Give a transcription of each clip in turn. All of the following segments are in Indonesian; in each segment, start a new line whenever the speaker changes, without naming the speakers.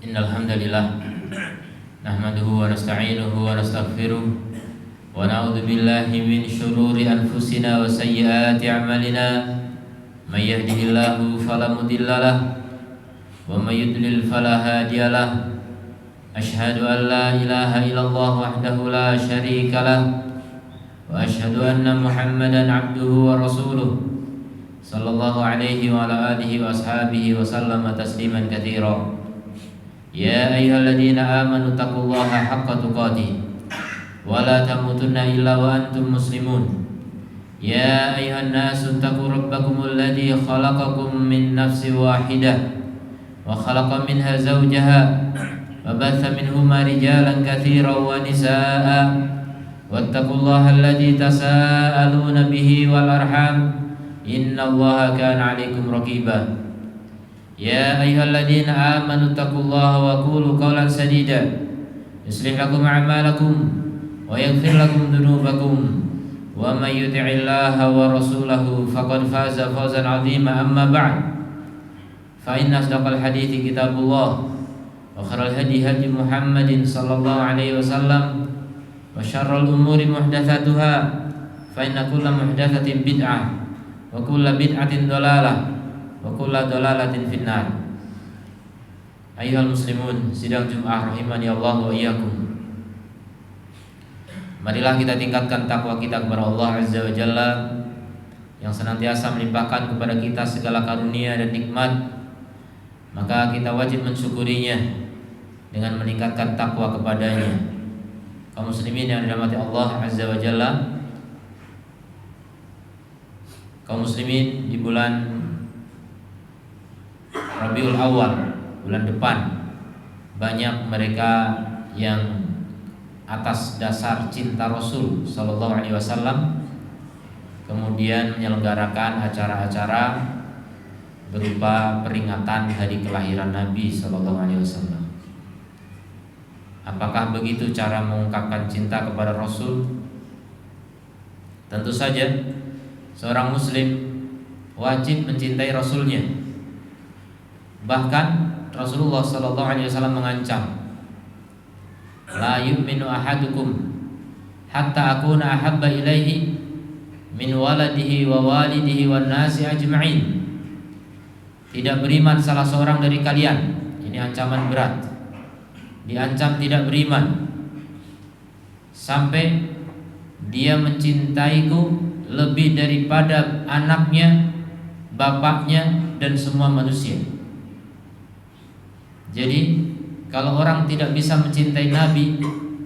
Innal hamdalillah nahmaduhu wa nasta'inuhu wa nastaghfiruh wa na'udzu billahi min shururi anfusina wa sayyiati a'malina may yahdihillahu fala mudhillalah wa may yudlil fala hadiyalah asyhadu an la ilaha illallah wahdahu la syarikalah wa asyhadu anna Muhammadan abduhu wa rasuluh sallallahu alaihi wa ala alihi wa ashabihi wa sallama tasliman katsira. Ya ayyuhalladzina amanu taqullaha haqqa tuqatih wa la tamutunna illa wa antum muslimun. Ya ayyuhan nasu taqu rabbakumul ladzi khalaqakum min nafsin wahidah wa khalaqa minha zawjaha wa batha minhuma rijalan katsiran wa nisaa'a wattaqullaha alladzi tasaaluna bihi wal arham innallaha kana 'alaikum raqiba. Ya ayyuhalladzina amanu taqullaha wa qulu qawlan sadida yuslih lakum a'malakum wa yaghfir lakum dhunubakum ومن يطع الله ورسوله فقد فاز فوزا عظيما. أما بعد فإن أصدق الحديث كتاب الله وخير الهدي هدي محمد صلى الله عليه وسلم وشر الأمور محدثاتها فإن كل محدثة بدعة وكل بدعة ضلالة وكل ضلالة في النار. Ayyuhal muslimun, sidang Jumat rahimani Allah wa iyyakum. Marilah kita tingkatkan takwa kita kepada Allah Azza wa Jalla yang senantiasa melimpahkan kepada kita segala karunia dan nikmat. Maka kita wajib mensyukurinya dengan meningkatkan takwa kepadanya. Kaum muslimin yang dirahmati Allah Azza wa Jalla, kaum muslimin, di bulan Rabiul Awal, bulan depan, banyak mereka yang atas dasar cinta Rasul Sallallahu Alaihi Wasallam kemudian menyelenggarakan acara-acara berupa peringatan hari kelahiran Nabi Sallallahu Alaihi Wasallam. Apakah begitu cara mengungkapkan cinta kepada Rasul? Tentu saja seorang Muslim wajib mencintai Rasulnya. Bahkan Rasulullah Sallallahu Alaihi Wasallam mengancam, la yu'minu ahadukum hatta akuna ahabba ilaihi min waladihi wa walidihi wan nasi ajma'in. Tidak beriman salah seorang dari kalian, ini ancaman berat, diancam tidak beriman sampai dia mencintaiku lebih daripada anaknya, bapaknya, dan semua manusia. Jadi kalau orang tidak bisa mencintai Nabi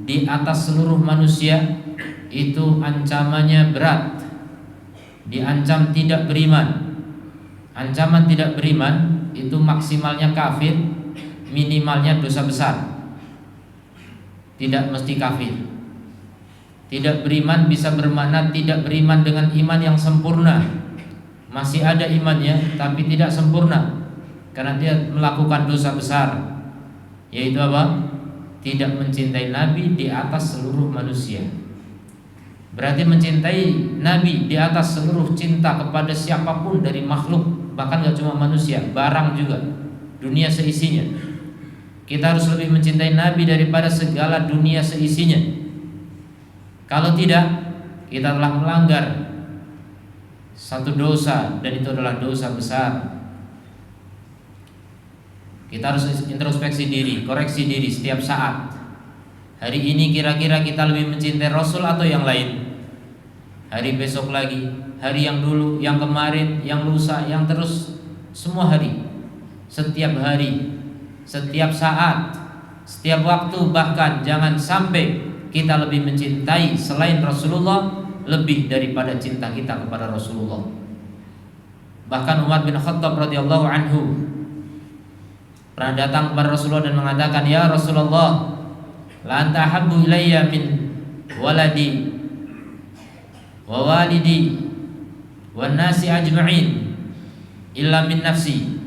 di atas seluruh manusia, itu ancamannya berat. Diancam tidak beriman. Ancaman tidak beriman itu maksimalnya kafir, minimalnya dosa besar. Tidak mesti kafir. Tidak beriman bisa bermakna tidak beriman dengan iman yang sempurna. Masih ada imannya tapi tidak sempurna, karena dia melakukan dosa besar, yaitu apa? Tidak mencintai Nabi di atas seluruh manusia. Berarti mencintai Nabi di atas seluruh cinta kepada siapapun dari makhluk, bahkan gak cuma manusia, barang juga, dunia seisinya. Kita harus lebih mencintai Nabi daripada segala dunia seisinya. Kalau tidak, kita telah melanggar satu dosa, dan itu adalah dosa besar. Kita harus introspeksi diri, koreksi diri setiap saat. Hari ini kira-kira kita lebih mencintai Rasul atau yang lain? Hari besok lagi, hari yang dulu, yang kemarin, yang lusa, yang terus, semua hari. Setiap hari, setiap saat, setiap waktu. Bahkan jangan sampai kita lebih mencintai selain Rasulullah lebih daripada cinta kita kepada Rasulullah. Bahkan Umar bin Khattab radhiyallahu anhu pernah datang kepada Rasulullah dan mengatakan, ya Rasulullah, la anta habbu ilayya min waladi wa walidi wan nasi ajma'in illa min nafsi.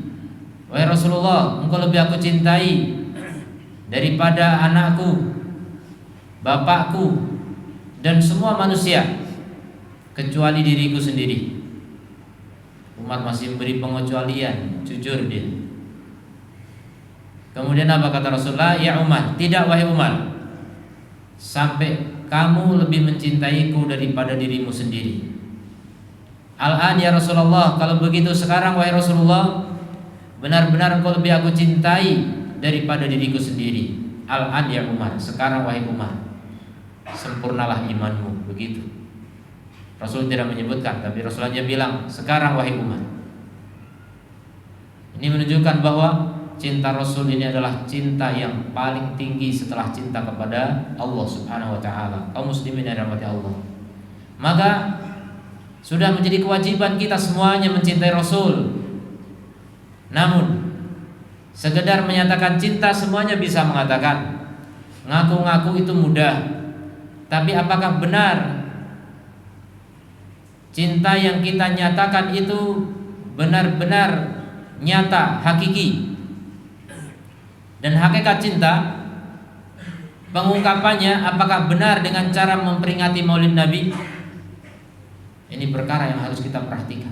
Wahai Rasulullah, engkau lebih aku cintai daripada anakku, bapakku, dan semua manusia kecuali diriku sendiri. Umar masih memberi pengecualian, jujur dia. Kemudian apa kata Rasulullah? Ya Umar, tidak wahai Umar, sampai kamu lebih mencintaiku daripada dirimu sendiri. Al-an ya Rasulullah, kalau begitu sekarang wahai Rasulullah, benar-benar engkau lebih aku cintai daripada diriku sendiri. Al-an ya Umar, sekarang wahai Umar, sempurnalah imanmu. Begitu. Rasul tidak menyebutkan, tapi Rasulnya bilang, sekarang wahai Umar. Ini menunjukkan bahwa cinta Rasul ini adalah cinta yang paling tinggi setelah cinta kepada Allah Subhanahu wa taala. Kaum muslimin yang dirahmati Allah. Maka sudah menjadi kewajiban kita semuanya mencintai Rasul. Namun sekedar menyatakan cinta semuanya bisa mengatakan. Ngaku-ngaku itu mudah. Tapi apakah benar cinta yang kita nyatakan itu benar-benar nyata, hakiki? Dan hakikat cinta, pengungkapannya apakah benar dengan cara memperingati Maulid Nabi? Ini perkara yang harus kita perhatikan.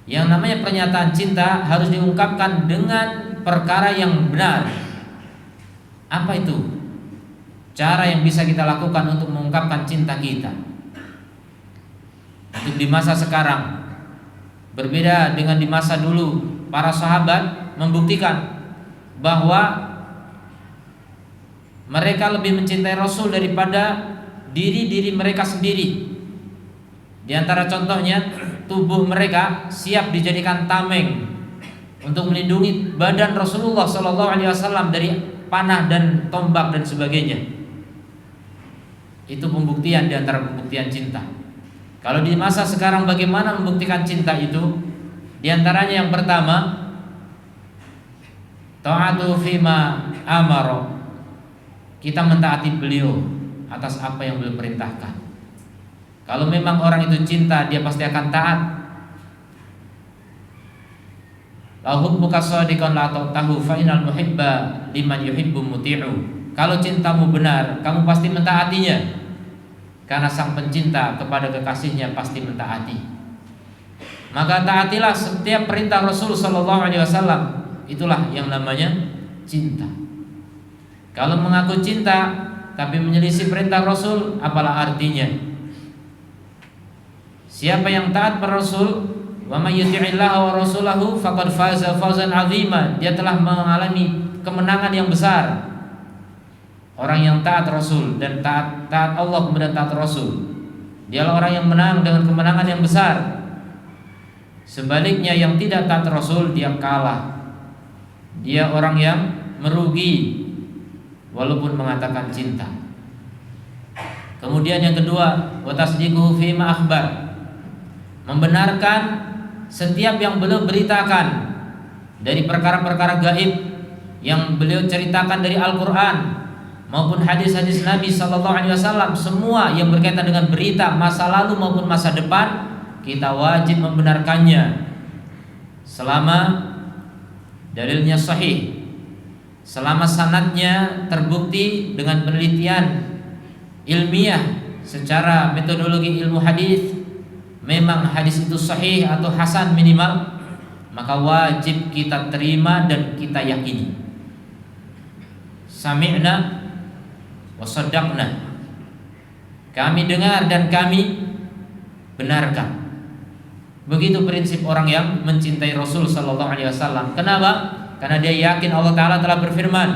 Yang namanya pernyataan cinta harus diungkapkan dengan perkara yang benar. Apa itu? Cara yang bisa kita lakukan untuk mengungkapkan cinta kita. Untuk di masa sekarang berbeda dengan di masa dulu. Para sahabat membuktikan bahwa mereka lebih mencintai Rasul daripada diri mereka sendiri. Di antara contohnya, tubuh mereka siap dijadikan tameng untuk melindungi badan Rasulullah SAW dari panah dan tombak dan sebagainya. Itu pembuktian di antara pembuktian cinta. Kalau di masa sekarang bagaimana membuktikan cinta itu? Di antaranya yang pertama, ta'atu fima amara. Kita mentaati beliau atas apa yang beliau perintahkan. Kalau memang orang itu cinta, dia pasti akan taat. La hubbuka shadiqan la ta'tahu fa innal muhibba liman yuhibbu muti'u. Kalau cintamu benar, kamu pasti mentaatinya. Karena sang pencinta kepada kekasihnya pasti mentaati. Maka taatilah setiap perintah Rasul sallallahu alaihi wasallam. Itulah yang namanya cinta. Kalau mengaku cinta tapi menyelisih perintah Rasul, apalah artinya? Siapa yang taat pada Rasul, wa may yuti'illaha wa rasulahu faqad faza fawzan 'azima, dia telah mengalami kemenangan yang besar. Orang yang taat Rasul dan taat Allah kemudian taat Rasul, dialah orang yang menang dengan kemenangan yang besar. Sebaliknya yang tidak taat Rasul, dia kalah. Dia orang yang merugi walaupun mengatakan cinta. Kemudian yang kedua, wa tasdiquhu fima akhbar. Membenarkan setiap yang beliau beritakan dari perkara-perkara gaib yang beliau ceritakan dari Al-Quran maupun hadis-hadis Nabi SAW. Semua yang berkaitan dengan berita masa lalu maupun masa depan, kita wajib membenarkannya selama dalilnya sahih, selama sanadnya terbukti dengan penelitian ilmiah secara metodologi ilmu hadis. Memang hadis itu sahih atau hasan minimal, maka wajib kita terima dan kita yakini. Sami'na wa saddaqna. Kami dengar dan kami benarkan. Begitu prinsip orang yang mencintai Rasul sallallahu alaihi wasallam. Kenapa? Karena dia yakin Allah Ta'ala telah berfirman,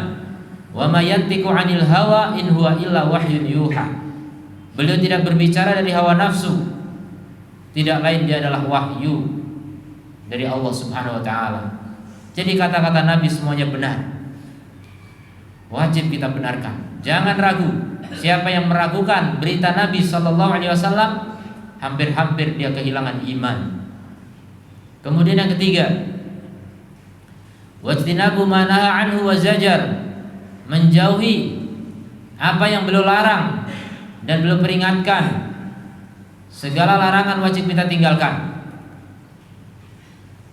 "Wa may yantiqu 'anil hawa in huwa illa wahyun yuha." Beliau tidak berbicara dari hawa nafsu, tidak lain dia adalah wahyu dari Allah Subhanahu wa Ta'ala. Jadi kata-kata Nabi semuanya benar, wajib kita benarkan. Jangan ragu. Siapa yang meragukan berita Nabi sallallahu alaihi wasallam, hampir-hampir dia kehilangan iman. Kemudian yang ketiga, wajtinabu ma nahaa anhu wa zajar. Menjauhi apa yang beliau larang dan beliau peringatkan. Segala larangan wajib kita tinggalkan.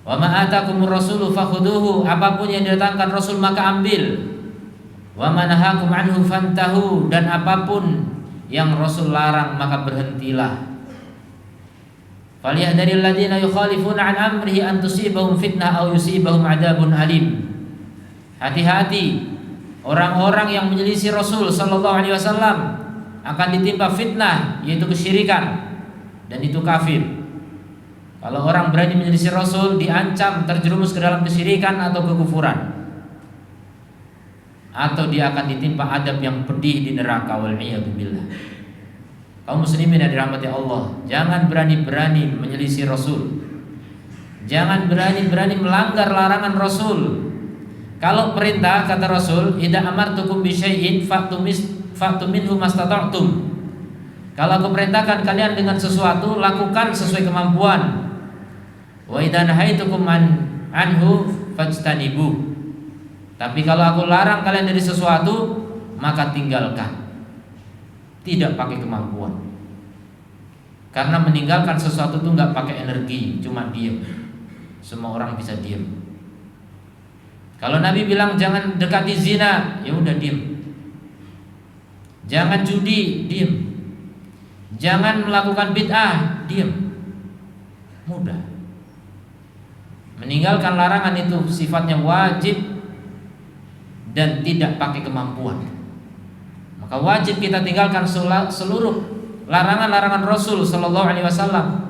Wa ma atakumur rasulu fakhuduhu. Apapun yang didatangkan Rasul maka ambil. Wa ma nahakum anhu fantahu. Dan apapun yang Rasul larang maka berhentilah. Falyahdharil ladzina yukhalifuna an amrihi an tusibahum fitnah aw yusibahum adzabun alim. Hati-hati orang-orang yang menyelisih Rasul sallallahu alaihi wasallam akan ditimpa fitnah, yaitu kesyirikan, dan itu kafir. Kalau orang berani menyelisih Rasul, diancam terjerumus ke dalam kesyirikan atau kekufuran, atau dia akan ditimpa adab yang pedih di neraka. Wal'iyadzubillah. Kaum muslimin yang dirahmati Allah, jangan berani-berani menyelisih Rasul. Jangan berani-berani melanggar larangan Rasul. Kalau perintah, kata Rasul, idza amartukum bi syai'in fa'tu minhu mastata'tum. Kalau aku perintahkan kalian dengan sesuatu, lakukan sesuai kemampuan. Wa idza nahaitukum anhu fajtanibuh. Tapi kalau aku larang kalian dari sesuatu, maka tinggalkan. Tidak pakai kemampuan. Karena meninggalkan sesuatu itu nggak pakai energi, cuma diam. Semua orang bisa diam. Kalau Nabi bilang jangan dekati zina, ya udah diam. Jangan judi, diam. Jangan melakukan bid'ah, diam, mudah. Meninggalkan larangan itu sifatnya wajib dan tidak pakai kemampuan. Maka wajib kita tinggalkan seluruh larangan-larangan Rasul sallallahu alaihi wasallam.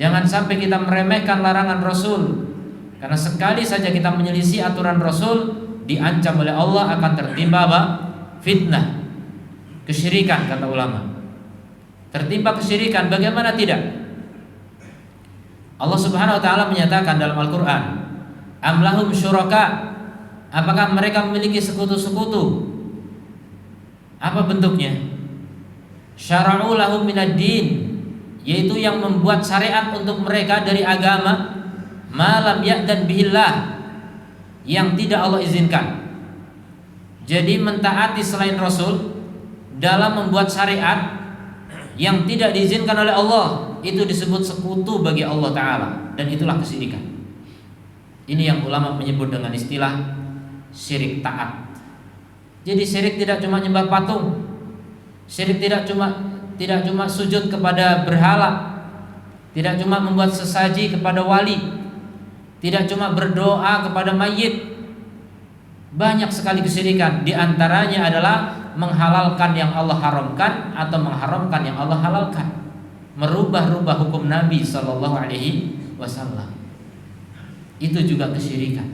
Jangan sampai kita meremehkan larangan Rasul, karena sekali saja kita menyelisih aturan Rasul, diancam oleh Allah akan tertimpa apa? Fitnah, kesyirikan, kata ulama. Tertimpa kesyirikan, bagaimana tidak? Allah Subhanahu wa taala menyatakan dalam Al-Qur'an, "Am lahum syuraka?" Apakah mereka memiliki sekutu-sekutu? Apa bentuknya? Syara'u lahum minad din, yaitu yang membuat syariat untuk mereka dari agama, malam ya'dan bihillah, yang tidak Allah izinkan. Jadi mentaati selain Rasul dalam membuat syariat yang tidak diizinkan oleh Allah, itu disebut sekutu bagi Allah Ta'ala, dan itulah kesyirikan. Ini yang ulama menyebut dengan istilah syirik taat. Jadi syirik tidak cuma nyembah patung, syirik tidak cuma sujud kepada berhala, tidak cuma membuat sesaji kepada wali, tidak cuma berdoa kepada mayit. Banyak sekali kesyirikan. Di antaranya adalah menghalalkan yang Allah haramkan atau mengharamkan yang Allah halalkan, merubah-rubah hukum Nabi sallallahu alaihi wasallam. Itu juga kesyirikan.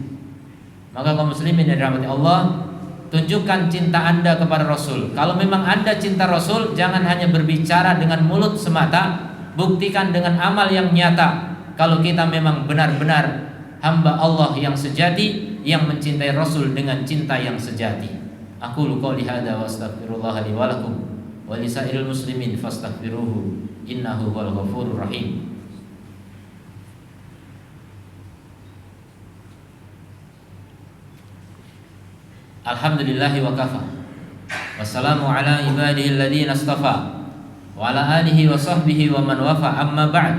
Maka kaum muslimin yang dirahmati Allah, tunjukkan cinta Anda kepada Rasul. Kalau memang Anda cinta Rasul, jangan hanya berbicara dengan mulut semata, buktikan dengan amal yang nyata. Kalau kita memang benar-benar hamba Allah yang sejati, yang mencintai Rasul dengan cinta yang sejati. Aqulu qouli hadza wa astaghfirullah li wa lakum wa lisairil muslimin fastaghfiruhu innahu huwal ghafurur rahim. Alhamdulillahi wa kafa. Wassalamu ala ibadihi alladhina astafa wa ala alihi wa sahbihi wa man wafa, amma ba'd.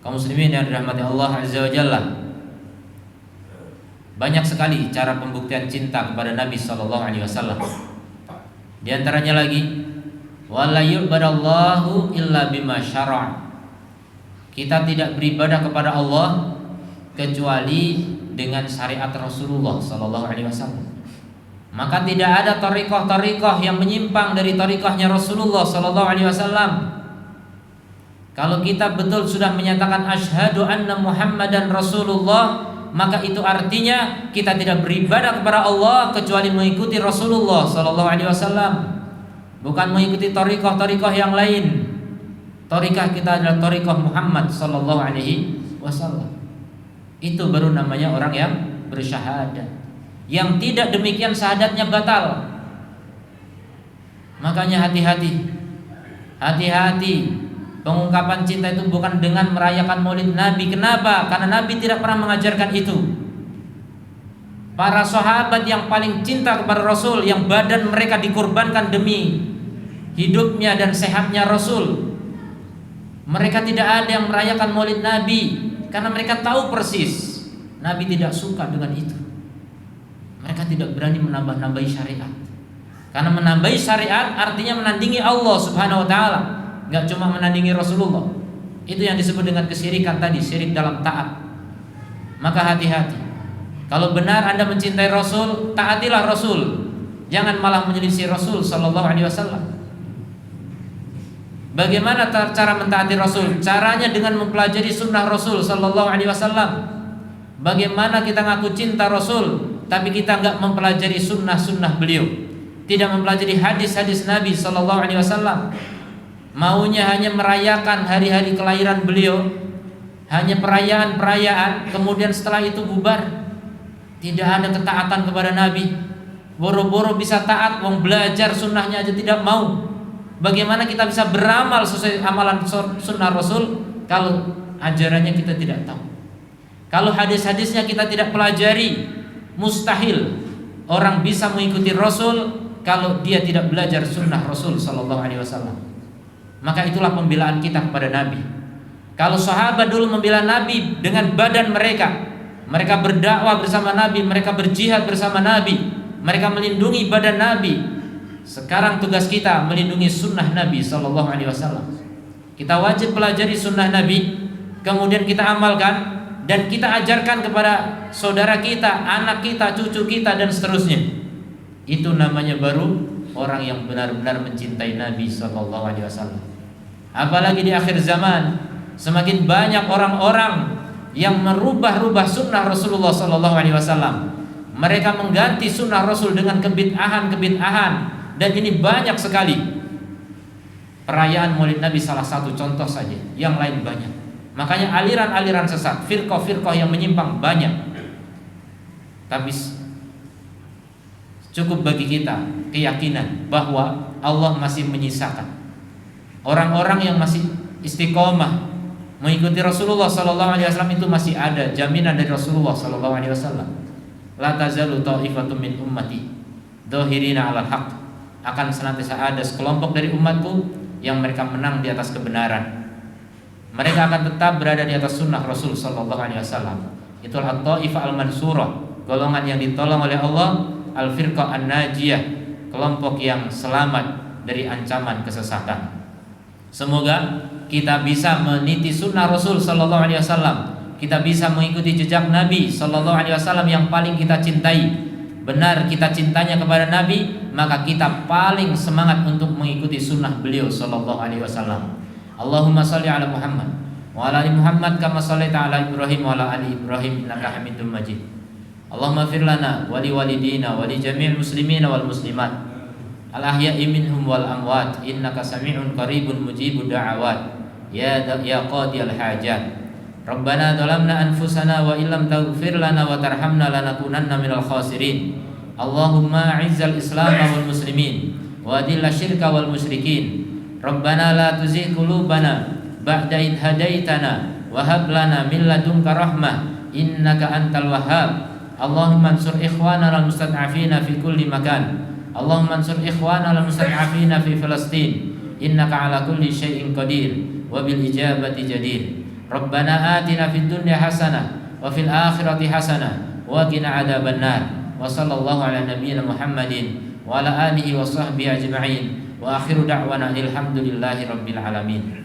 Kaum muslimin yang dirahmati Allah Azza wa Jalla, banyak sekali cara pembuktian cinta kepada Nabi sallallahu alaihi wasallam. Di antaranya lagi, wala yu'badallahu illa bima syara'. Kita tidak beribadah kepada Allah kecuali dengan syariat Rasulullah sallallahu alaihi wasallam. Maka tidak ada thariqah yang menyimpang dari thariqahnya Rasulullah sallallahu alaihi wasallam. Kalau kita betul sudah menyatakan asyhadu anna Muhammadan Rasulullah, maka itu artinya kita tidak beribadah kepada Allah kecuali mengikuti Rasulullah sallallahu alaihi wasallam, bukan mengikuti thariqah yang lain. Thariqah kita adalah thariqah Muhammad sallallahu alaihi wasallam. Itu baru namanya orang yang bersyahadat. Yang tidak demikian syahadatnya batal. Makanya hati-hati. Pengungkapan cinta itu bukan dengan merayakan maulid Nabi. Kenapa? Karena Nabi tidak pernah mengajarkan itu. Para sahabat yang paling cinta kepada Rasul, yang badan mereka dikorbankan demi hidupnya dan sehatnya Rasul, mereka tidak ada yang merayakan maulid Nabi, karena mereka tahu persis Nabi tidak suka dengan itu. Mereka tidak berani menambah-nambahi syariat, karena menambahi syariat artinya menandingi Allah Subhanahu wa taala, enggak cuma menandingi Rasulullah. Itu yang disebut dengan kesyirikan tadi, syirik dalam taat. Maka hati-hati. Kalau benar Anda mencintai Rasul, taatilah Rasul. Jangan malah menyelisih Rasul sallallahu alaihi wasallam. Bagaimana cara mentaati Rasul? Caranya dengan mempelajari sunnah Rasul sallallahu alaihi wasallam. Bagaimana kita ngaku cinta Rasul, tapi kita enggak mempelajari sunnah-sunnah beliau, tidak mempelajari hadis-hadis Nabi sallallahu alaihi wasallam. Maunya hanya merayakan hari-hari kelahiran beliau, hanya perayaan-perayaan, kemudian setelah itu bubar. Tidak ada ketaatan kepada Nabi. Boro-boro bisa taat, wong belajar sunnahnya aja tidak mau. Bagaimana kita bisa beramal sesuai amalan sunnah Rasul kalau ajarannya kita tidak tahu? Kalau hadis-hadisnya kita tidak pelajari, mustahil orang bisa mengikuti Rasul kalau dia tidak belajar sunnah Rasul sallallahu alaihi wasallam. Maka itulah pembelaan kita kepada Nabi. Kalau sahabat dulu membela Nabi dengan badan mereka, mereka berdakwah bersama Nabi, mereka berjihad bersama Nabi, mereka melindungi badan Nabi. Sekarang tugas kita melindungi sunnah Nabi sallallahu alaihi wasallam. Kita wajib pelajari sunnah Nabi, kemudian kita amalkan dan kita ajarkan kepada saudara kita, anak kita, cucu kita dan seterusnya. Itu namanya baru orang yang benar-benar mencintai Nabi SAW. Apalagi di akhir zaman, semakin banyak orang-orang yang merubah-rubah sunnah Rasulullah SAW. Mereka mengganti sunnah Rasul dengan kebid'ahan, dan ini banyak sekali. Perayaan Maulid Nabi salah satu contoh saja, yang lain banyak. Makanya aliran-aliran sesat, firqah-firqah yang menyimpang banyak. Tapi cukup bagi kita keyakinan bahwa Allah masih menyisakan orang-orang yang masih istiqomah mengikuti Rasulullah SAW. Itu masih ada jaminan dari Rasulullah SAW. La tazalu ta'ifatun min ummati dhahirina 'alal haqq. Akan senantiasa ada sekelompok dari umatku yang mereka menang di atas kebenaran. Mereka akan tetap berada di atas sunnah Rasul SAW. Itulah at-ta'ifah al-mansurah, golongan yang ditolong oleh Allah, al-firqah an-najiyah, kelompok yang selamat dari ancaman kesesatan. Semoga kita bisa meniti sunnah Rasul SAW. Kita bisa mengikuti jejak Nabi SAW yang paling kita cintai. Benar kita cintanya kepada Nabi, maka kita paling semangat untuk mengikuti sunnah beliau SAW. Allahumma salli ala Muhammad wa ala ali Muhammad kama shallaita ala Ibrahim wa ala ali Ibrahim innaka Hamidum Majid. Allahumma fir lana wa li walidina wa li jami'il muslimina wal muslimat al ahya'i minhum wal amwat innaka sami'un qaribun mujibud da'awat ya qadiyal hajat. Rabbana dhalamna anfusana wa illam taghfir lana wa tarhamna lanakunanna minal khasirin. Allahumma a'izzal islam wal muslimin wa adilla syirka wal musyrikin. Rabbana la tuzigh qulubana ba'da idh hadaitana wa hab lana min ladunka rahmah innaka antal wahhab. Allahumma ansur ikhwana al mustad'afina fi kulli makan. Allahumma ansur ikhwana al mustad'afina fi Filastin innaka ala kulli syai'in qadir wa bil ijabati jadir. Rabbana atina fid dunya hasanah wa fil akhirati hasanah wa qina adzabannar. Wa sallallahu ala nabiyyina Muhammadin wa ala alihi wa sahbihi ajma'in. Wa akhiru da'wana alhamdulillahi rabbil alamin.